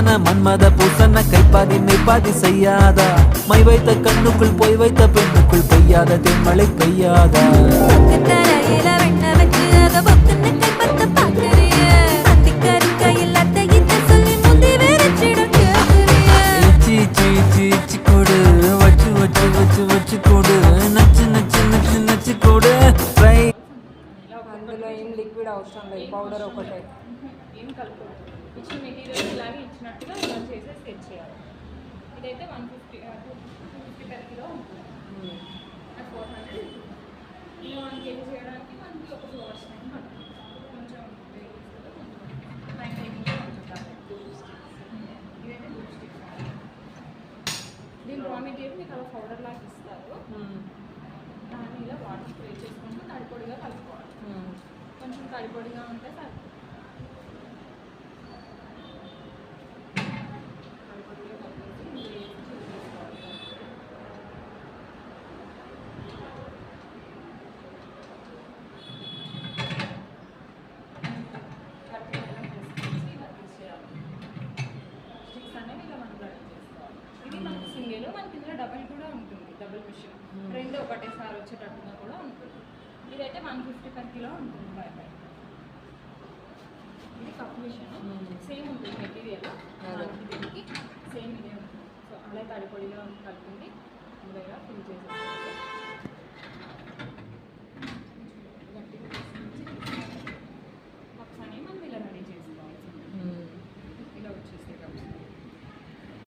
பூசன மன்மத பூசன கைப்பாதி மெய்ப்பாதி செய்யாத மை வைத்த கண்ணுக்குள் போய் வைத்த பெண்ணுக்குள் பெய்யாத தென்மழை பெய்யாதா கொடு வச்சு வச்சு வச்சு வச்சு கொடு నచ్చి నచ్చి నచ్చి నచ్చి కొడు ట్రై అందులో ఏం లిక్విడ్ అవసరం లేదు, పౌడర్ ఒకటే. ఏం కలుపుకోవద్దు. ఇచ్చిన మెటీరియల్ ఇలాగే ఇచ్చినట్టుగా ఇలా చేసి స్కెచ్ చేయాలి. ఇదైతే 150 per కిలో ఉంటుంది. అది 400. ఇలా 1 kg చేయడానికి మనకి ఒక 2 hours టైం పడుతుంది. కొంచెం టైం టేకింగ్ కొంచెం ఇదైతే గ్లూ స్టిక్. దీని రా మెటీరియల్ మీకు అలా పౌడర్ లాగా ఇస్తారు. దాన్ని ఇలా వాటర్ స్ప్రే చేసుకుంటూ తడిపొడిగా కలుపుకోవాలి. కొంచెం తడిపొడిగా ఉంటే సరిపోతుంది. తడిపొడిగా కలిపేసి స్టిక్స్ అనేవి ఇలా మనం రెడీ చేసుకోవాలి. ఇది మనకి సింగిల్, మనకి ఇందులో డబల్ కూడా ఉంటుంది. డబుల్ మిషన్ రెండు ఒకటేసారి వచ్చేటట్టుగా కూడా ఉంటుంది. ఇదైతే 150 per కిలో ఉంటుంది. ఇది కప్ మిషన్ సేమ్ ఉంటుంది మెటీరియల్, దీనికి సేమ్ ఇదే ఉంటుంది. సో అలా తడిపొడిగా కలుపుతుంది.